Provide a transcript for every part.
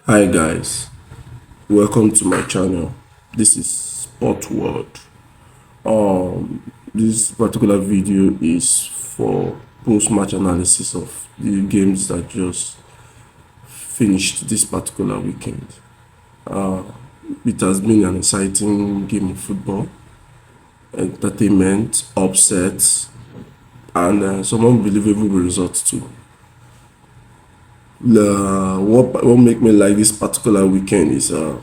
Hi guys, welcome to my channel. This is Sport World. This particular video is for post-match analysis of the games that just finished this particular weekend. It has been an exciting game of football, entertainment, upsets, and some unbelievable results too. What make me like this particular weekend is the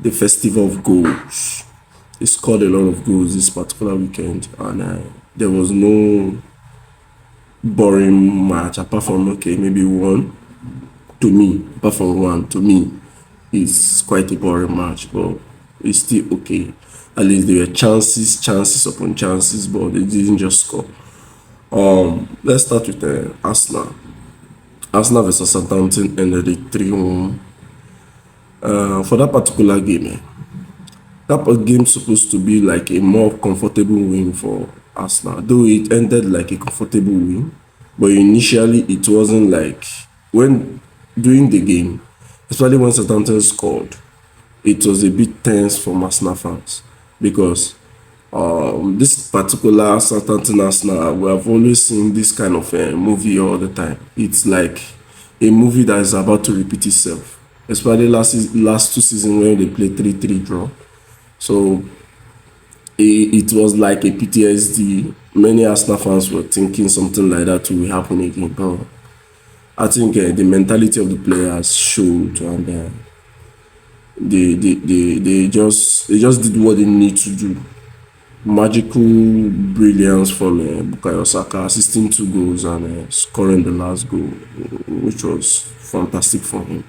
festival of goals. They scored a lot of goals this particular weekend, and there was no boring match apart from maybe one. To me, apart from one, to me, it's quite a boring match, but it's still okay. At least there were chances upon chances, but they didn't just score. Let's start with Arsenal. Arsenal versus Southampton ended it 3-1. For that particular game, that game supposed to be like a more comfortable win for Arsenal, though it ended like a comfortable win. But initially, it wasn't like when during the game, especially when Southampton scored, it was a bit tense for Arsenal fans because this particular Southampton Arsenal, we have always seen this kind of movie all the time. It's like a movie that is about to repeat itself, especially last 2 seasons when they played 3-3 draw. So it was like a PTSD. Many Arsenal fans were thinking something like that will happen again. But I think the mentality of the players showed, and they just did what they need to do. Magical brilliance from Bukayo Saka, assisting 2 goals and scoring the last goal, which was fantastic for him.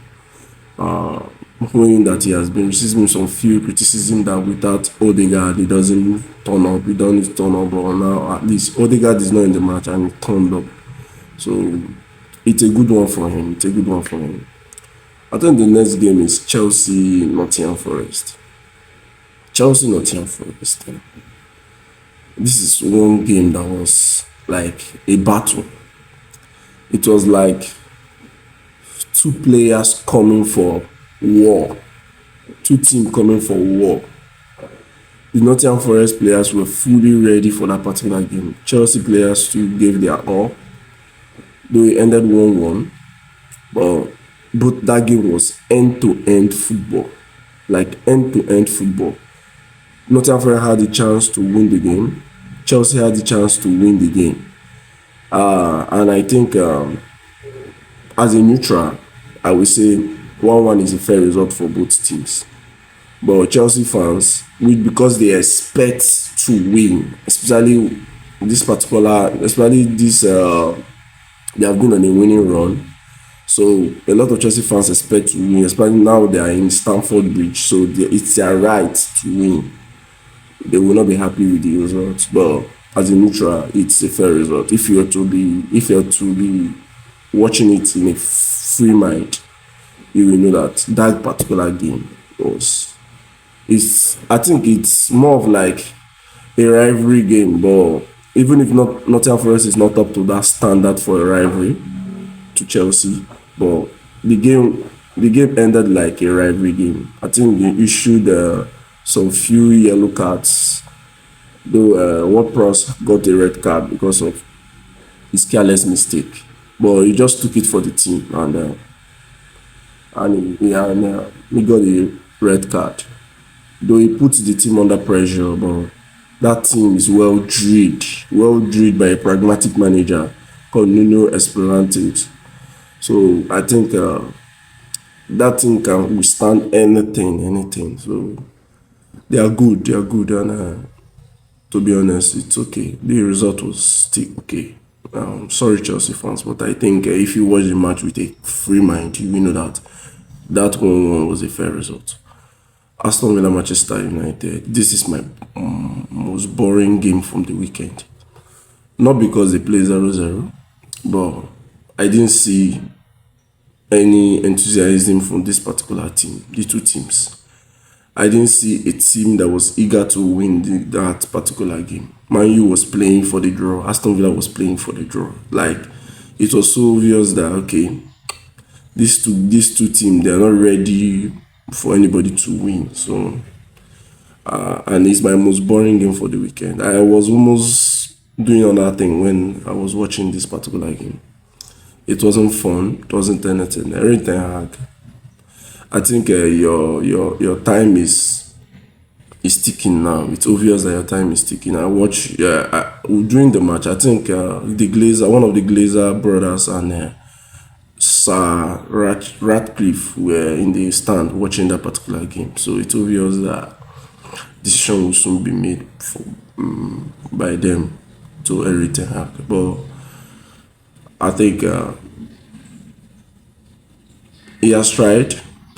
Knowing that he has been receiving some few criticism that without Odegaard he doesn't turn up, he don't turn up, but now at least Odegaard is not in the match and he turned up. So it's a good one for him. It's a good one for him. I think the next game is Chelsea Nottingham Forest. Chelsea Nottingham Forest. This is one game that was like a battle. It was like two players coming for war, two teams coming for war. The Nottingham Forest players were fully ready for that particular game. Chelsea players too gave their all, though it ended 1-1. But that game was end-to-end football, like end-to-end football. Nottingham Forest had the chance to win the game. Chelsea had the chance to win the game. And I think as a neutral, I would say 1-1 is a fair result for both teams. But Chelsea fans, because they expect to win, especially this, they have been on a winning run. So a lot of Chelsea fans expect to win, especially now they are in Stamford Bridge. So it's their right to win. They will not be happy with the result, but as a neutral, it's a fair result. If you're to be watching it in a free mind, you will know that that particular game was. I think it's more of like a rivalry game, but even if Nottingham Forest is not up to that standard for a rivalry to Chelsea, but the game ended like a rivalry game. I think they issued some few yellow cards, though Ward-Prowse got a red card because of his careless mistake, but he just took it for the team, and he got a red card. Though he put the team under pressure, but that team is well drilled by a pragmatic manager called Nuno Espirito. So I think that team can withstand anything. So they are good, and to be honest, it's okay. The result was still okay. Sorry, Chelsea fans, but I think if you watch the match with a free mind, you will know that that 1-1 was a fair result. Aston Villa Manchester United. This is my most boring game from the weekend. Not because they play 0-0, but I didn't see any enthusiasm from this particular team, the two teams. I didn't see a team that was eager to win that particular game. Man U was playing for the draw. Aston Villa was playing for the draw. Like, it was so obvious that, okay, these two teams, they're not ready for anybody to win. So and it's my most boring game for the weekend. I was almost doing another thing when I was watching this particular game. It wasn't fun. It wasn't anything. Everything hard. I think your time is ticking now. It's obvious that your time is ticking. I watch during the match. I think one of the Glazer brothers, and Sir Ratcliffe were in the stand watching that particular game. So it's obvious that decision will soon be made by them to Erik ten Hag. But I think he has tried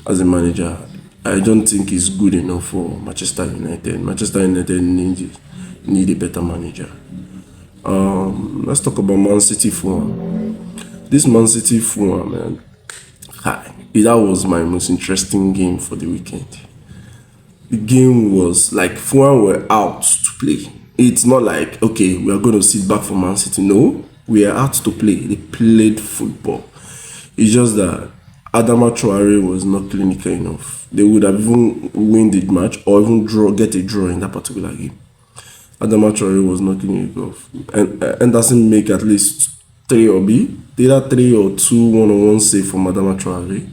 as a manager. I don't think he's good enough for Manchester United. Manchester United need a better manager. Let's talk about Man City Fulham. This Man City Fulham, man, that was my most interesting game for the weekend. The game was like Fulham were out to play. It's not like, okay, we are going to sit back for Man City. No, we are out to play. They played football. It's just that Adama Traore was not clinical enough. They would have even win the match or even get a draw in that particular game. Adama Traore was not clinical enough. And Anderson make at least 3 or B. Either 3 or 2 one-on-one save from Adama Traore.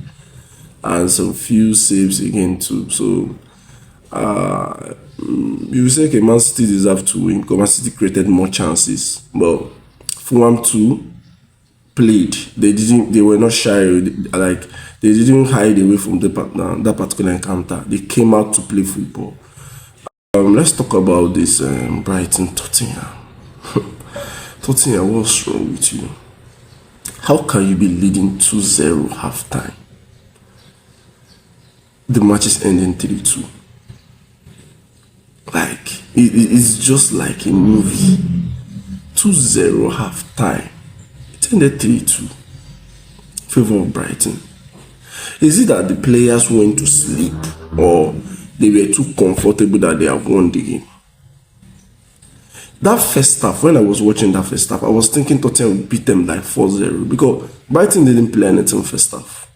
And some few saves again too. So you say, okay, Man City deserve to win because Man City created more chances. But Fulham too played. They were not shy. Like, they didn't hide away from that particular encounter. They came out to play football. Let's talk about this Brighton Tottenham. Tottenham, what's wrong with you? How can you be leading 2-0 half time? The match is ending 3-2. Like, it's just like a movie. 2-0 half time. It ended 3-2. Favor of Brighton. Is it that the players went to sleep or they were too comfortable that they have won the game? That first half, when I was watching that first half, I was thinking Tottenham would beat them like 4-0 because Brighton didn't play anything first half.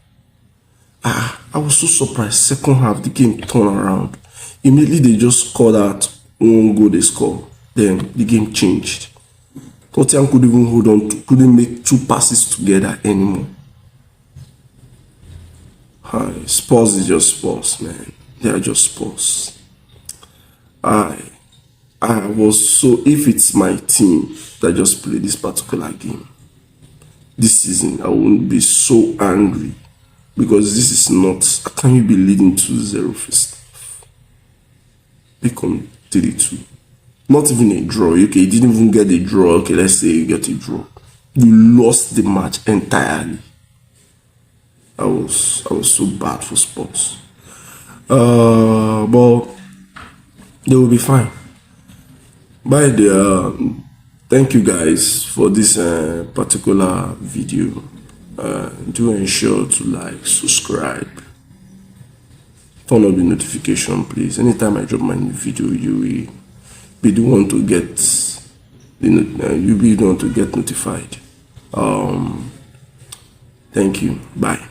I was so surprised. Second half, the game turned around. Immediately, they just scored out one goal they scored. Then the game changed. Tottenham couldn't even hold on couldn't make 2 passes together anymore. Spurs is just Spurs, man. They are just Spurs. I was so, if it's my team that just played this particular game this season, I won't be so angry because this is not, how can you be leading 2-0 first half? Become 3-2. Not even a draw. Okay, you didn't even get a draw. Okay, let's say you get a draw. You lost the match entirely. I was so bad for Spurs. But they will be fine. Thank you guys for this particular video. Do ensure to like, subscribe, turn on the notification, please. Anytime I drop my new video, you will be the one to get you'll be the one to get notified. Thank you. Bye.